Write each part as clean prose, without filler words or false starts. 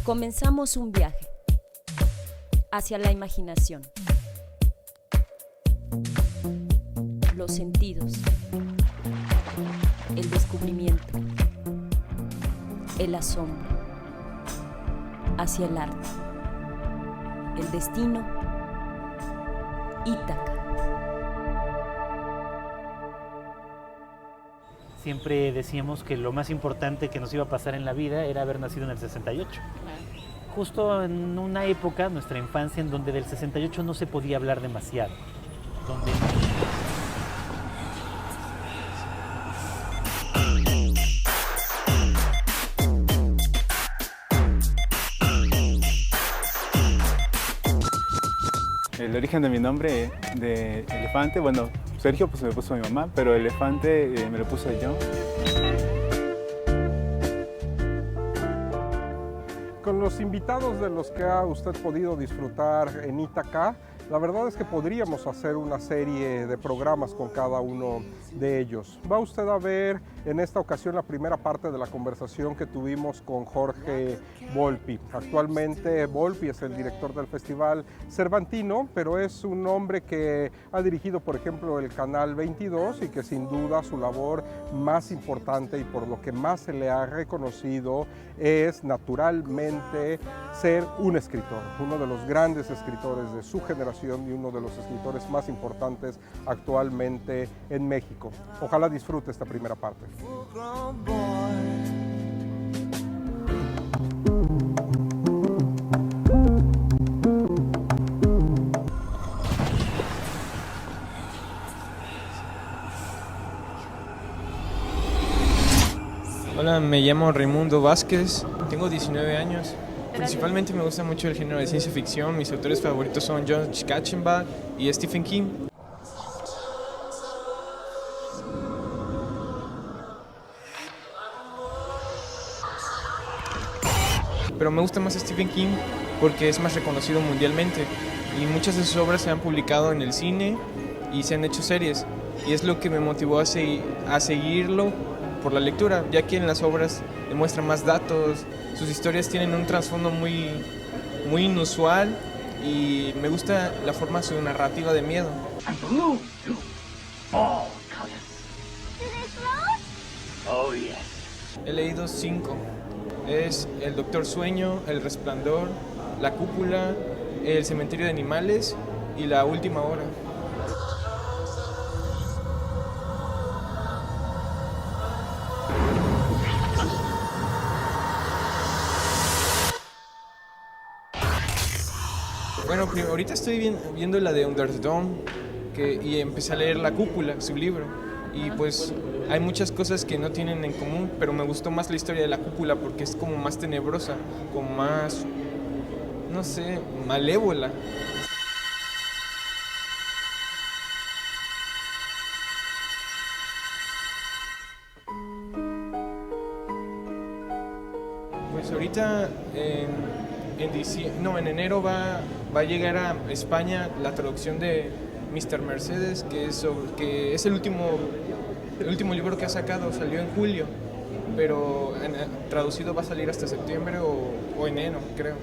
Comenzamos un viaje hacia la imaginación, los sentidos, el descubrimiento, el asombro, hacia el arte, el destino, Ítaca. Siempre decíamos que lo más importante que nos iba a pasar en la vida era haber nacido en el 68. Justo en una época, nuestra infancia, en donde del 68 no se podía hablar demasiado. Donde... El origen de mi nombre de elefante, bueno, Sergio pues me puso mi mamá, pero elefante me lo puse yo. Con los invitados de los que ha usted podido disfrutar en Ítaca, la verdad es que podríamos hacer una serie de programas con cada uno de ellos. Va usted a ver en esta ocasión la primera parte de la conversación que tuvimos con Jorge Volpi. Actualmente Volpi es el director del Festival Cervantino, pero es un hombre que ha dirigido, por ejemplo, el Canal 22 y que sin duda su labor más importante y por lo que más se le ha reconocido es naturalmente ser un escritor, uno de los grandes escritores de su generación y uno de los escritores más importantes actualmente en México. Ojalá disfrute esta primera parte. Hola, me llamo Raimundo Vázquez, tengo 19 años. Principalmente me gusta mucho el género de ciencia ficción. Mis autores favoritos son George Katzenbach y Stephen King. Pero me gusta más Stephen King porque es más reconocido mundialmente y muchas de sus obras se han publicado en el cine y se han hecho series. Y es lo que me motivó a seguirlo por la lectura, ya que en las obras demuestra más datos, sus historias tienen un trasfondo muy inusual y me gusta la forma de su narrativa de miedo. He leído 5. Es El Doctor Sueño, El Resplandor, La Cúpula, El Cementerio de Animales y La Última Hora. Bueno, ahorita estoy viendo la de Under the Dome y empecé a leer La Cúpula, su libro. Y pues hay muchas cosas que no tienen en común, pero me gustó más la historia de La Cúpula porque es como más tenebrosa, como más, no sé, malévola. Pues ahorita en enero va a llegar a España la traducción de Mr. Mercedes, que es el último libro que ha sacado, salió en julio, pero traducido va a salir hasta septiembre o enero, creo.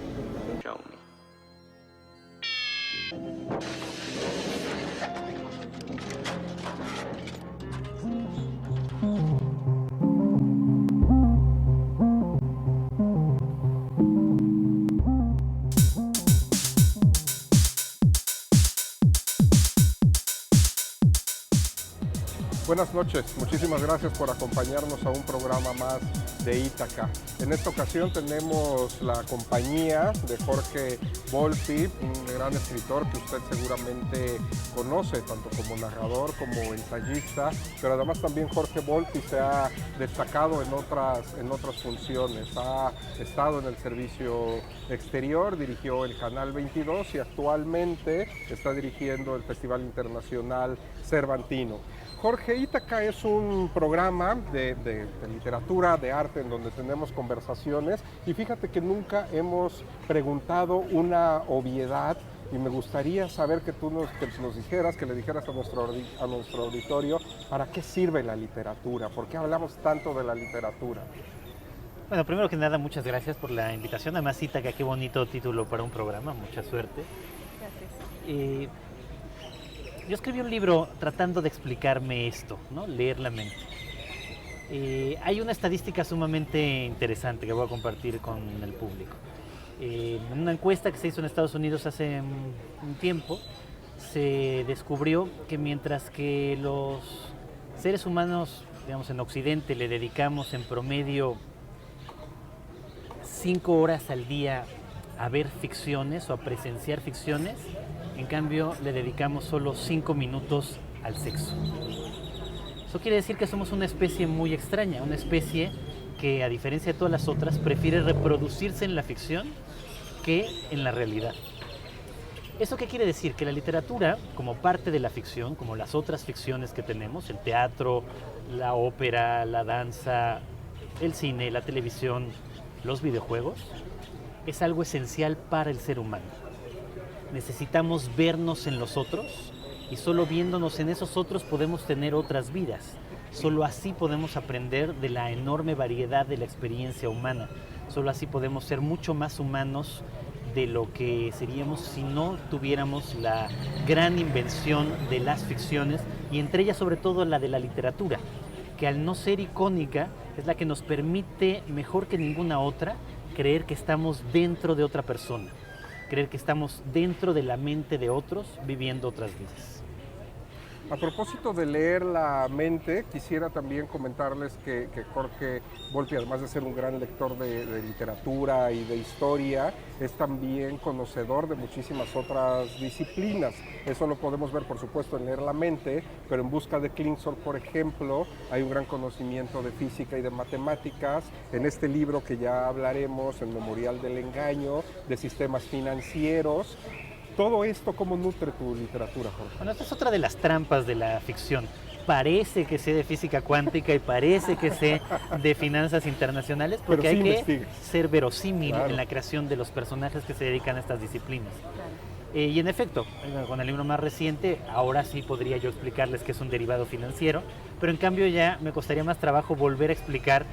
Buenas noches, muchísimas gracias por acompañarnos a un programa más de Ítaca. En esta ocasión tenemos la compañía de Jorge Volpi, un gran escritor que usted seguramente conoce, tanto como narrador como ensayista, pero además también Jorge Volpi se ha destacado en otras funciones. Ha estado en el servicio exterior, dirigió el Canal 22 y actualmente está dirigiendo el Festival Internacional Cervantino. Jorge, Ítaca es un programa de literatura, de arte, en donde tenemos conversaciones y fíjate que nunca hemos preguntado una obviedad y me gustaría saber que nos dijeras, que le dijeras a nuestro auditorio para qué sirve la literatura, por qué hablamos tanto de la literatura. Bueno, primero que nada, muchas gracias por la invitación. Además, Ítaca, qué bonito título para un programa, mucha suerte. Gracias. Yo escribí un libro tratando de explicarme esto, ¿no? Leer la mente. Hay una estadística sumamente interesante que voy a compartir con el público. En una encuesta que se hizo en Estados Unidos hace un tiempo, se descubrió que mientras que los seres humanos, digamos en Occidente, le dedicamos en promedio 5 horas al día a ver ficciones o a presenciar ficciones, en cambio le dedicamos solo 5 minutos al sexo. Eso quiere decir que somos una especie muy extraña, una especie que, a diferencia de todas las otras, prefiere reproducirse en la ficción que en la realidad. ¿Eso qué quiere decir? Que la literatura, como parte de la ficción, como las otras ficciones que tenemos, el teatro, la ópera, la danza, el cine, la televisión, los videojuegos, es algo esencial para el ser humano. Necesitamos vernos en los otros y solo viéndonos en esos otros podemos tener otras vidas. Solo así podemos aprender de la enorme variedad de la experiencia humana. Solo así podemos ser mucho más humanos de lo que seríamos si no tuviéramos la gran invención de las ficciones y entre ellas sobre todo la de la literatura, que al no ser icónica es la que nos permite mejor que ninguna otra creer que estamos dentro de otra persona, creer que estamos dentro de la mente de otros viviendo otras vidas. A propósito de leer la mente, quisiera también comentarles que Jorge Volpi, además de ser un gran lector de literatura y de historia, es también conocedor de muchísimas otras disciplinas. Eso lo podemos ver, por supuesto, en Leer la mente, pero en Busca de Klingsor, por ejemplo, hay un gran conocimiento de física y de matemáticas. En este libro que ya hablaremos, El Memorial del Engaño, de sistemas financieros. Todo esto, ¿cómo nutre tu literatura, Jorge? Bueno, esta es otra de las trampas de la ficción. Parece que sé de física cuántica y parece que sé de finanzas internacionales, porque hay que ser verosímil en la creación de los personajes que se dedican a estas disciplinas. Y en efecto, con el libro más reciente, ahora sí podría yo explicarles que es un derivado financiero, pero en cambio ya me costaría más trabajo volver a explicar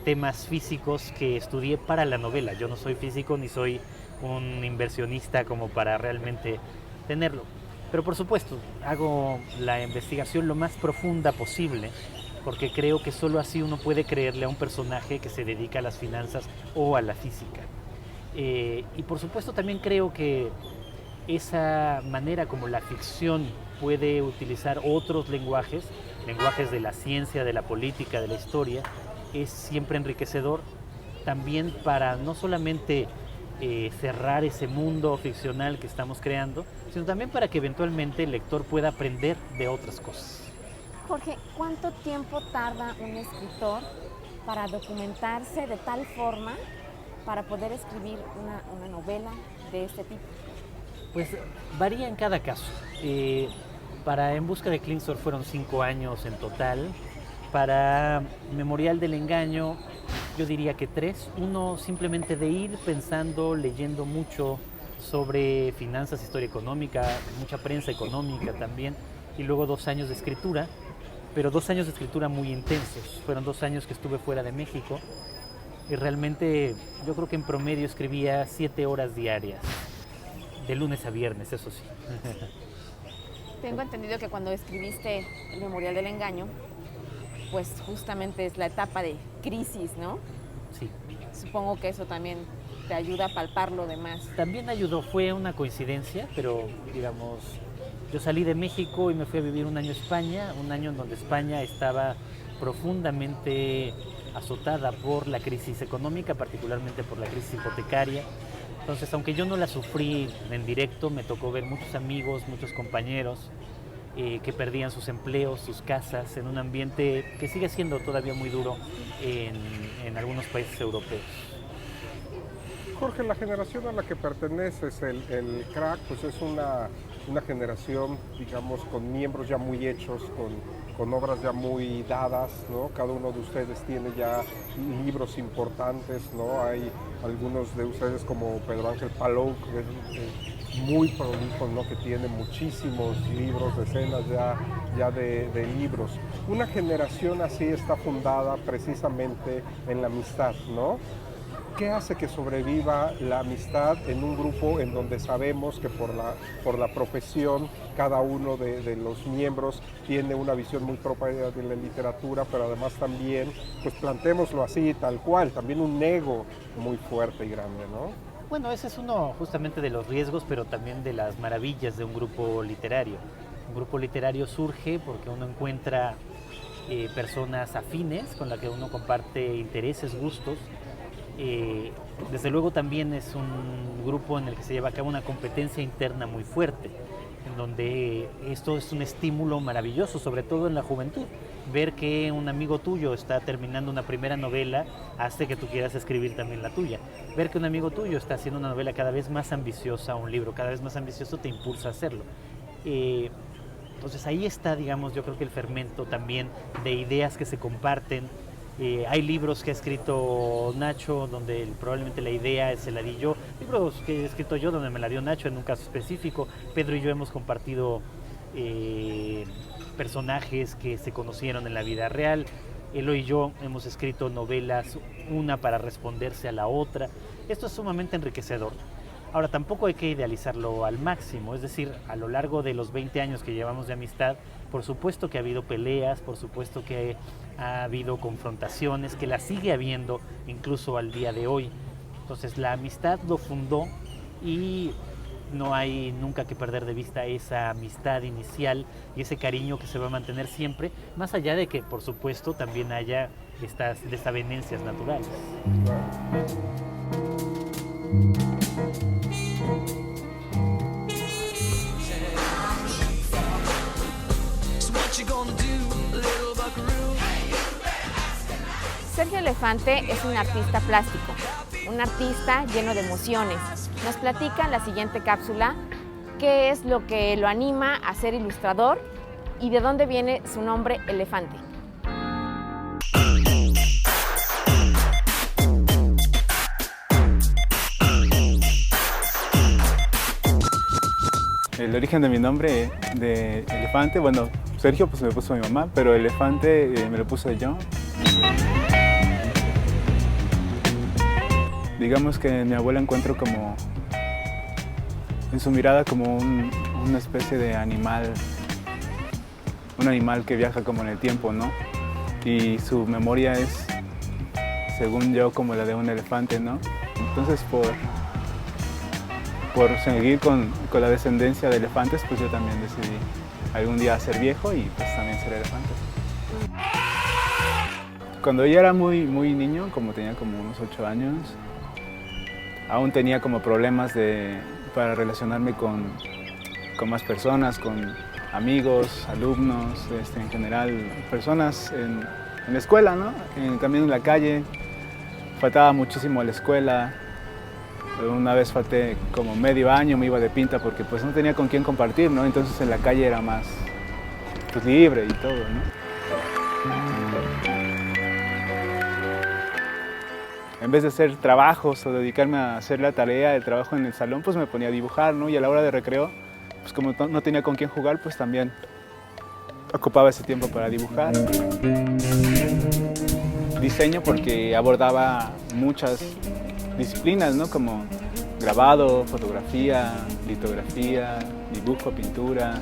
temas físicos que estudié para la novela. Yo no soy físico ni soy un inversionista como para realmente tenerlo. Pero por supuesto, hago la investigación lo más profunda posible, porque creo que solo así uno puede creerle a un personaje que se dedica a las finanzas o a la física. Y por supuesto también creo que esa manera como la ficción puede utilizar otros lenguajes, lenguajes de la ciencia, de la política, de la historia, es siempre enriquecedor también para no solamente cerrar ese mundo ficcional que estamos creando, sino también para que eventualmente el lector pueda aprender de otras cosas. Jorge, ¿cuánto tiempo tarda un escritor para documentarse de tal forma para poder escribir una novela de este tipo? Pues varía en cada caso. Para En Busca de Klingsor fueron 5 años en total. Para Memorial del Engaño yo diría que 3. Uno simplemente de ir pensando, leyendo mucho sobre finanzas, historia económica, mucha prensa económica también, y luego 2 años de escritura, pero 2 años de escritura muy intensos. Fueron 2 años que estuve fuera de México y realmente yo creo que en promedio escribía 7 horas diarias, de lunes a viernes, eso sí. Tengo entendido que cuando escribiste El Memorial del Engaño, pues justamente es la etapa de crisis, ¿no? Sí. Supongo que eso también te ayuda a palpar lo demás. También ayudó, fue una coincidencia, pero digamos, yo salí de México y me fui a vivir 1 año a España, un año en donde España estaba profundamente azotada por la crisis económica, particularmente por la crisis hipotecaria. Entonces, aunque yo no la sufrí en directo, me tocó ver muchos amigos, muchos compañeros que perdían sus empleos, sus casas, en un ambiente que sigue siendo todavía muy duro en algunos países europeos. Jorge, la generación a la que perteneces, el crack, pues es una generación, digamos, con miembros ya muy hechos, con obras ya muy dadas, ¿no? Cada uno de ustedes tiene ya libros importantes, ¿no? Hay algunos de ustedes como Pedro Ángel Palou, que muy prolijo, ¿no? Que tiene muchísimos libros, decenas ya de libros. Una generación así está fundada precisamente en la amistad, ¿no? ¿Qué hace que sobreviva la amistad en un grupo en donde sabemos que por la profesión cada uno de los miembros tiene una visión muy propia de la literatura, pero además también, pues plantémoslo así, tal cual, también un ego muy fuerte y grande, ¿no? Bueno, ese es uno justamente de los riesgos, pero también de las maravillas de un grupo literario. Un grupo literario surge porque uno encuentra personas afines con las que uno comparte intereses, gustos. Desde luego también es un grupo en el que se lleva a cabo una competencia interna muy fuerte, en donde esto es un estímulo maravilloso, sobre todo en la juventud. Ver que un amigo tuyo está terminando una primera novela hace que tú quieras escribir también la tuya. Ver que un amigo tuyo está haciendo una novela cada vez más ambiciosa, un libro cada vez más ambicioso, te impulsa a hacerlo. Entonces ahí está, digamos, yo creo que el fermento también de ideas que se comparten. Hay libros que ha escrito Nacho donde probablemente la idea se la di yo, libros que he escrito yo donde me la dio Nacho en un caso específico. Pedro y yo hemos compartido personajes que se conocieron en la vida real. Elo y yo hemos escrito novelas, una para responderse a la otra. Esto es sumamente enriquecedor. Ahora, tampoco hay que idealizarlo al máximo, es decir, a lo largo de los 20 años que llevamos de amistad, por supuesto que ha habido peleas, por supuesto que ha habido confrontaciones, que las sigue habiendo incluso al día de hoy. Entonces, la amistad lo fundó y no hay nunca que perder de vista esa amistad inicial y ese cariño que se va a mantener siempre, más allá de que, por supuesto, también haya estas desavenencias naturales. Sergio Elefante es un artista plástico, un artista lleno de emociones. Nos platica en la siguiente cápsula qué es lo que lo anima a ser ilustrador y de dónde viene su nombre Elefante. El origen de mi nombre de Elefante, bueno, Sergio pues me puso mi mamá, pero Elefante me lo puse yo. Digamos que en mi abuela encuentro como, en su mirada, como una especie de animal, un animal que viaja como en el tiempo, ¿no? Y su memoria es, según yo, como la de un elefante, ¿no? Entonces, por seguir con la descendencia de elefantes, pues yo también decidí algún día ser viejo y pues también ser elefante. Cuando yo era muy niño, como tenía como unos 8 años, aún tenía como problemas para relacionarme con más personas, con amigos, alumnos, en general, personas en la escuela, ¿no? También en la calle. Faltaba muchísimo a la escuela. Una vez falté como medio año, me iba de pinta porque pues no tenía con quién compartir, ¿no? Entonces en la calle era más pues, libre y todo, ¿no? En vez de hacer trabajos o dedicarme a hacer la tarea, el trabajo en el salón, pues me ponía a dibujar, ¿no? Y a la hora de recreo, pues como no tenía con quién jugar, pues también ocupaba ese tiempo para dibujar. Diseño porque abordaba muchas disciplinas, ¿no? Como grabado, fotografía, litografía, dibujo, pintura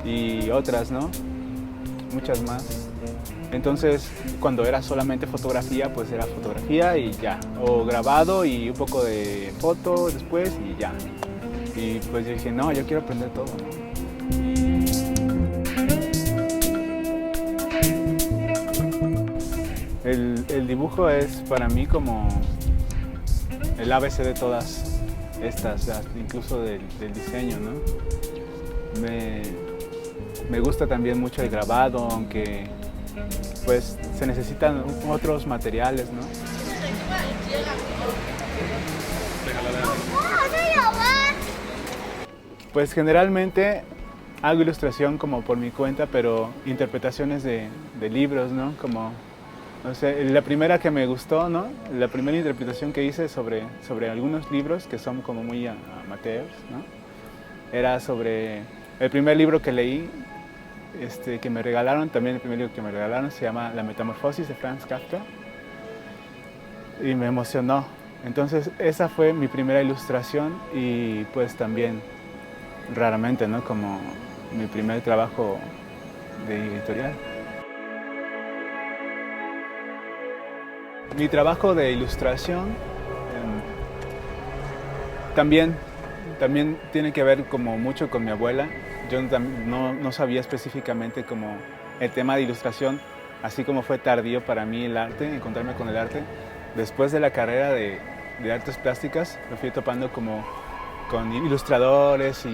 y otras, ¿no? Muchas más. Entonces, cuando era solamente fotografía, pues era fotografía y ya. O grabado y un poco de foto después y ya. Y pues yo dije, no, yo quiero aprender todo, ¿no? El dibujo es para mí como el ABC de todas estas, incluso del diseño, ¿no? Me gusta también mucho el grabado, aunque pues se necesitan otros materiales, ¿no? Pues generalmente hago ilustración como por mi cuenta, pero interpretaciones de libros, ¿no? Como O sea, la primera que me gustó, ¿no? La primera interpretación que hice sobre algunos libros que son como muy amateurs, ¿no? Era sobre el primer libro que leí, que me regalaron, también el primer libro que me regalaron se llama La Metamorfosis de Franz Kafka y me emocionó. Entonces esa fue mi primera ilustración y pues también raramente, ¿no? Como mi primer trabajo de editorial. Mi trabajo de ilustración también tiene que ver como mucho con mi abuela. Yo no sabía específicamente como el tema de ilustración, así como fue tardío para mí el arte, encontrarme con el arte. Después de la carrera de artes plásticas, me fui topando como con ilustradores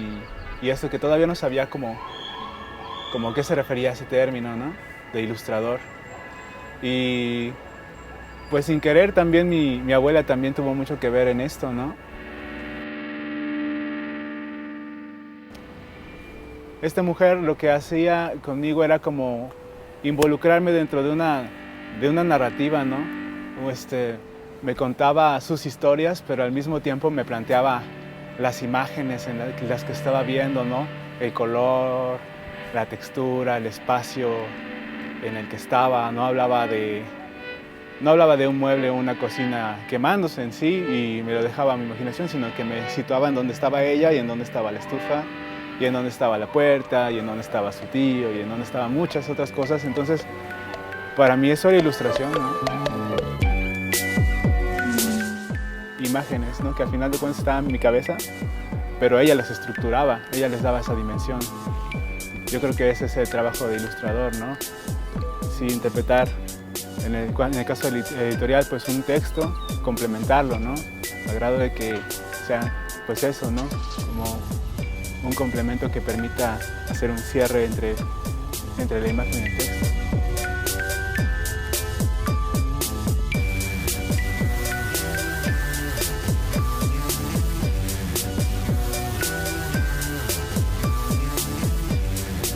y esto que todavía no sabía como qué se refería a ese término, ¿no? De ilustrador. Y pues sin querer también mi abuela también tuvo mucho que ver en esto, ¿no? Esta mujer lo que hacía conmigo era como involucrarme dentro de una narrativa, ¿no? Me contaba sus historias, pero al mismo tiempo me planteaba las imágenes en las que estaba viendo, ¿no? El color, la textura, el espacio en el que estaba. No hablaba de un mueble o una cocina quemándose en sí y me lo dejaba a mi imaginación, sino que me situaba en donde estaba ella y en donde estaba la estufa y en donde estaba la puerta y en donde estaba su tío y en donde estaban muchas otras cosas. Entonces, para mí eso era ilustración, ¿no? Imágenes, ¿no? Que al final de cuentas estaban en mi cabeza, pero ella las estructuraba, ella les daba esa dimensión. Yo creo que ese es el trabajo de ilustrador, ¿no? Sí, interpretar, en el caso del editorial, pues un texto, complementarlo, ¿no? A grado de que sea, pues eso, ¿no? Como un complemento que permita hacer un cierre entre la imagen y el texto.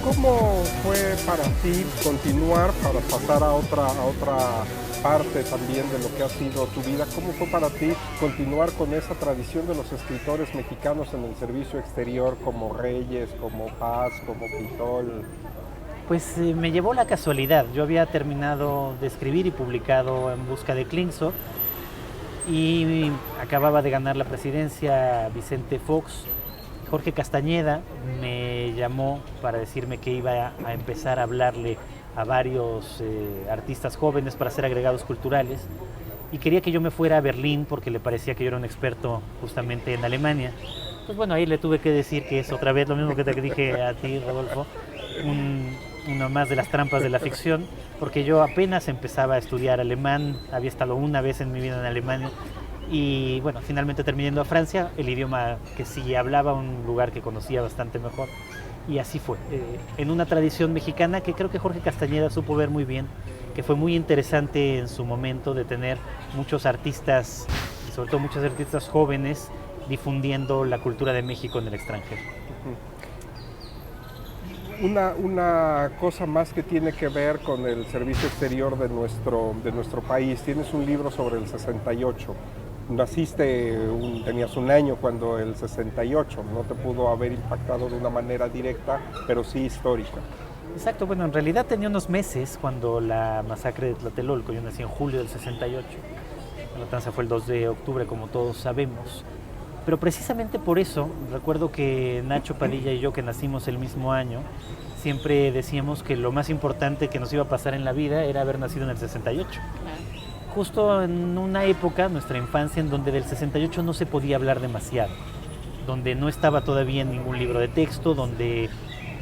¿Cómo fue para ti continuar para pasar a otra parte también de lo que ha sido tu vida? ¿Cómo fue para ti continuar con esa tradición de los escritores mexicanos en el servicio exterior como Reyes, como Paz, como Pitol? Pues me llevó la casualidad. Yo había terminado de escribir y publicado En busca de Klingsor y acababa de ganar la presidencia Vicente Fox. Jorge Castañeda me llamó para decirme que iba a empezar a hablarle a varios artistas jóvenes para hacer agregados culturales y quería que yo me fuera a Berlín porque le parecía que yo era un experto justamente en Alemania. Pues bueno, ahí le tuve que decir que es otra vez lo mismo que te dije a ti, Rodolfo, una más de las trampas de la ficción, porque yo apenas empezaba a estudiar alemán, había estado una vez en mi vida en Alemania. Y bueno, finalmente terminé yendo a Francia, el idioma que sí hablaba, un lugar que conocía bastante mejor. Y así fue, en una tradición mexicana que creo que Jorge Castañeda supo ver muy bien, que fue muy interesante en su momento de tener muchos artistas, y sobre todo muchos artistas jóvenes, difundiendo la cultura de México en el extranjero. Una cosa más que tiene que ver con el servicio exterior de nuestro país. Tienes un libro sobre el 68. Tenías un año cuando el 68, no te pudo haber impactado de una manera directa, pero sí histórica. Exacto, bueno, en realidad tenía unos meses cuando la masacre de Tlatelolco. Yo nací en julio del 68, la matanza fue el 2 de octubre, como todos sabemos. Pero precisamente por eso, recuerdo que Nacho Padilla y yo, que nacimos el mismo año, siempre decíamos que lo más importante que nos iba a pasar en la vida era haber nacido en el 68. Justo en una época, nuestra infancia, en donde del 68 no se podía hablar demasiado, donde no estaba todavía en ningún libro de texto, donde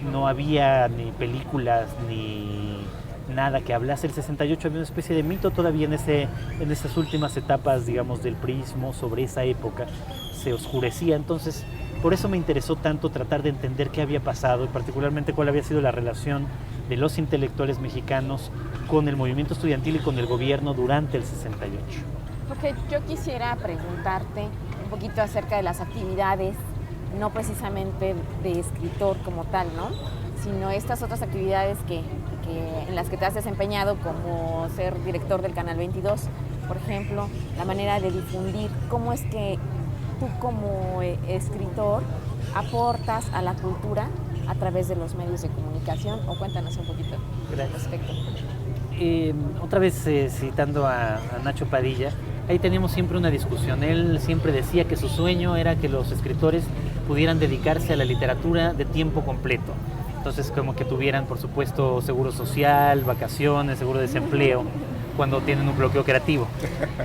no había ni películas ni nada que hablase el 68, había una especie de mito todavía en esas últimas etapas, digamos, del priismo sobre esa época, se oscurecía. Entonces, por eso me interesó tanto tratar de entender qué había pasado y particularmente cuál había sido la relación de los intelectuales mexicanos con el movimiento estudiantil y con el gobierno durante el 68. Porque yo quisiera preguntarte un poquito acerca de las actividades, no precisamente de escritor como tal, ¿no? Sino estas otras actividades que en las que te has desempeñado, como ser director del Canal 22, por ejemplo, la manera de difundir, cómo es que tú como escritor aportas a la cultura a través de los medios de comunicación, o cuéntanos un poquito al respecto. Otra vez citando a Nacho Padilla, ahí teníamos siempre una discusión. Él siempre decía que su sueño era que los escritores pudieran dedicarse a la literatura de tiempo completo. Entonces, como que tuvieran, por supuesto, seguro social, vacaciones, seguro de desempleo, cuando tienen un bloqueo creativo.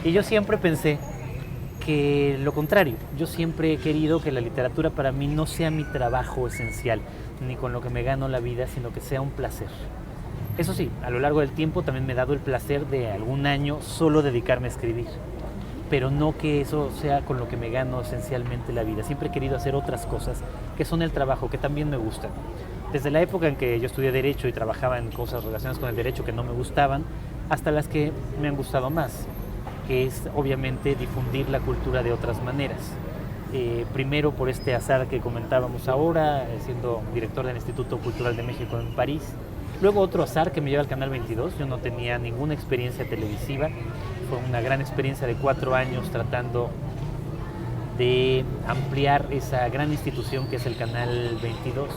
Y yo siempre pensé que lo contrario. Yo siempre he querido que la literatura para mí no sea mi trabajo esencial, ni con lo que me gano la vida, sino que sea un placer. Eso sí, a lo largo del tiempo también me he dado el placer de algún año solo dedicarme a escribir, pero no que eso sea con lo que me gano esencialmente la vida. Siempre he querido hacer otras cosas que son el trabajo, que también me gustan. Desde la época en que yo estudié Derecho y trabajaba en cosas relacionadas con el derecho que no me gustaban, hasta las que me han gustado más, que es obviamente difundir la cultura de otras maneras. Primero por este azar que comentábamos ahora, siendo director del Instituto Cultural de México en París. Luego otro azar que me lleva al Canal 22, yo no tenía ninguna experiencia televisiva, fue una gran experiencia de 4 años tratando de ampliar esa gran institución que es el Canal 22.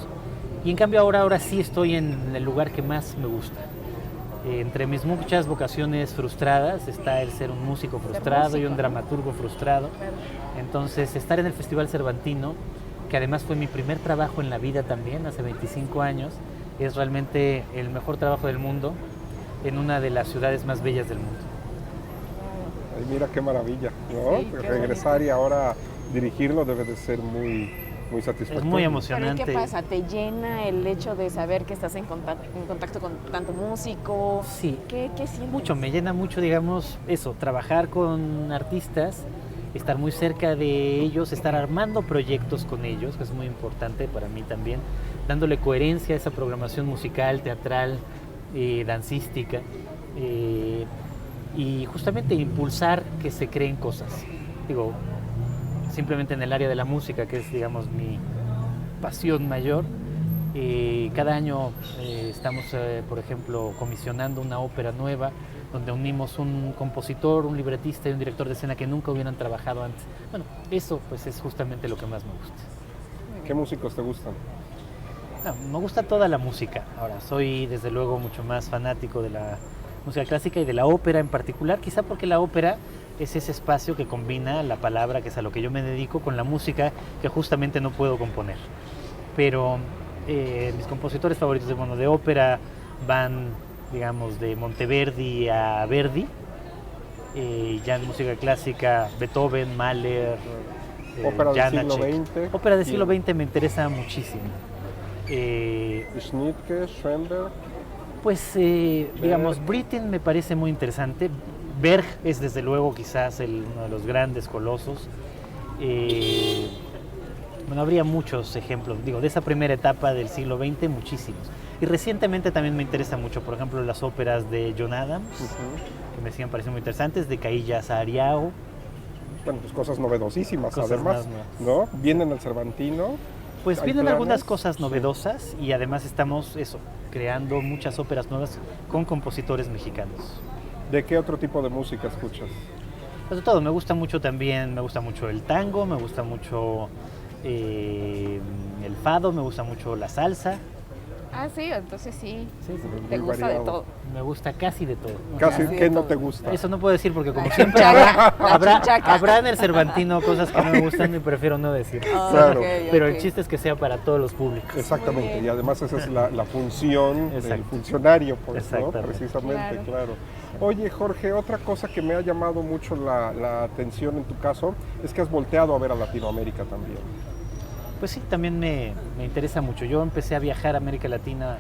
Y en cambio ahora sí estoy en el lugar que más me gusta. Entre mis muchas vocaciones frustradas está el ser un músico frustrado y un dramaturgo frustrado. Entonces estar en el Festival Cervantino, que además fue mi primer trabajo en la vida también, hace 25 años, es realmente el mejor trabajo del mundo en una de las ciudades más bellas del mundo. Ay, mira qué maravilla, ¿no? Sí, qué regresar bonito. Y ahora dirigirlo debe de ser muy satisfactorio. Es muy emocionante. ¿Pero qué pasa? ¿Te llena el hecho de saber que estás en contacto con tanto músico? Sí. ¿Qué sientes? Mucho, me llena mucho, digamos, eso, trabajar con artistas, estar muy cerca de ellos, estar armando proyectos con ellos, que es muy importante para mí también, dándole coherencia a esa programación musical, teatral, dancística, y justamente impulsar que se creen cosas. Digo, simplemente en el área de la música, que es, digamos, mi pasión mayor, cada año estamos, por ejemplo, comisionando una ópera nueva, donde unimos un compositor, un libretista y un director de escena que nunca hubieran trabajado antes. Bueno, eso pues es justamente lo que más me gusta. ¿Qué músicos te gustan? No, me gusta toda la música. Ahora, soy desde luego mucho más fanático de la música clásica y de la ópera en particular, quizá porque la ópera es ese espacio que combina la palabra, que es a lo que yo me dedico, con la música que justamente no puedo componer. Pero mis compositores favoritos de ópera van, digamos, de Monteverdi a Verdi. Ya en música clásica, Beethoven, Mahler, ópera del siglo Janáček. XX. Ópera del siglo XX me interesa muchísimo. Schnittke, Schoenberg. Pues, digamos, Britten me parece muy interesante. Berg es desde luego quizás uno de los grandes colosos. Bueno, habría muchos ejemplos, digo, de esa primera etapa del siglo XX, muchísimos. Y recientemente también me interesa mucho, por ejemplo, las óperas de John Adams, que me siguen pareciendo muy interesantes, de Caïlla Saariaho. Bueno, pues cosas novedosísimas, Cosas además, ¿no? Vienen al Cervantino. Pues ¿Hay vienen planes? algunas cosas novedosas y además estamos, creando muchas óperas nuevas con compositores mexicanos. ¿De qué otro tipo de música escuchas? Pues de todo, me gusta mucho también, me gusta mucho el tango, me gusta mucho el fado, me gusta mucho la salsa. Ah, sí, entonces sí. Sí, Te Muy gusta de variado. todo. me gusta casi de todo. Casi, Casi ¿qué de no todo. te gusta? Eso no puedo decir porque como La siempre chinchaca, la habrá chinchaca. en el Cervantino cosas que no me gustan y prefiero no decir. Ah, Claro. ok, Pero ok. el chiste es que sea para todos los públicos. Exactamente, Muy bien. y además esa es la función del Exacto. funcionario, pues, ¿no? Exactamente. Precisamente, Claro. claro. Oye, Jorge, otra cosa que me ha llamado mucho la atención en tu caso es que has volteado a ver a Latinoamérica también. Pues sí, también me interesa mucho. Yo empecé a viajar a América Latina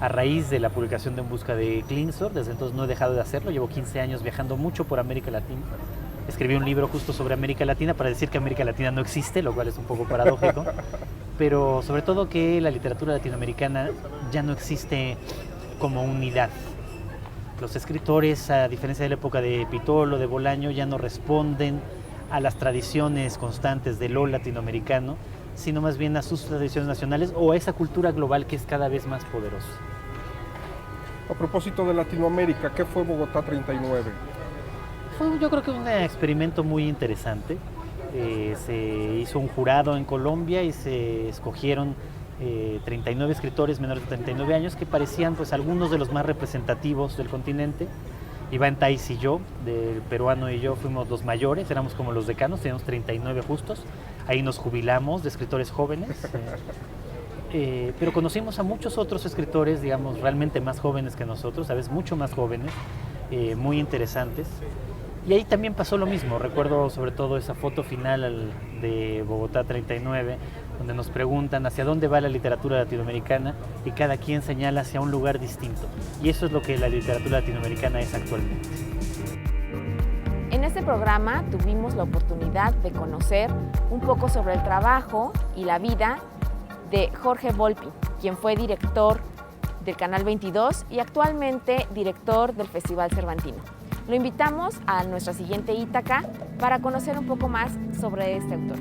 a raíz de la publicación de En Busca de Klingsor. Desde entonces no he dejado de hacerlo. Llevo 15 años viajando mucho por América Latina. Escribí un libro justo sobre América Latina para decir que América Latina no existe, lo cual es un poco paradójico. Pero sobre todo que la literatura latinoamericana ya no existe como unidad. Los escritores, a diferencia de la época de Pitolo, de Bolaño, ya no responden a las tradiciones constantes de lo latinoamericano, sino más bien a sus tradiciones nacionales o a esa cultura global que es cada vez más poderosa. A propósito de Latinoamérica, ¿qué fue Bogotá 39? Fue, yo creo que un experimento muy interesante. Se hizo un jurado en Colombia y se escogieron 39 escritores menores de 39 años que parecían pues algunos de los más representativos del continente. Iván Tais y yo, del peruano, y yo fuimos los mayores, éramos como los decanos, teníamos 39 justos. Ahí nos jubilamos de escritores jóvenes. Pero conocimos a muchos otros escritores, digamos, realmente más jóvenes que nosotros, a veces mucho más jóvenes, muy interesantes. Y ahí también pasó lo mismo. Recuerdo sobre todo esa foto final de Bogotá 39, donde nos preguntan hacia dónde va la literatura latinoamericana y cada quien señala hacia un lugar distinto. Y eso es lo que la literatura latinoamericana es actualmente. En este programa tuvimos la oportunidad de conocer un poco sobre el trabajo y la vida de Jorge Volpi, quien fue director del Canal 22 y actualmente director del Festival Cervantino. Lo invitamos a nuestra siguiente Ítaca para conocer un poco más sobre este autor.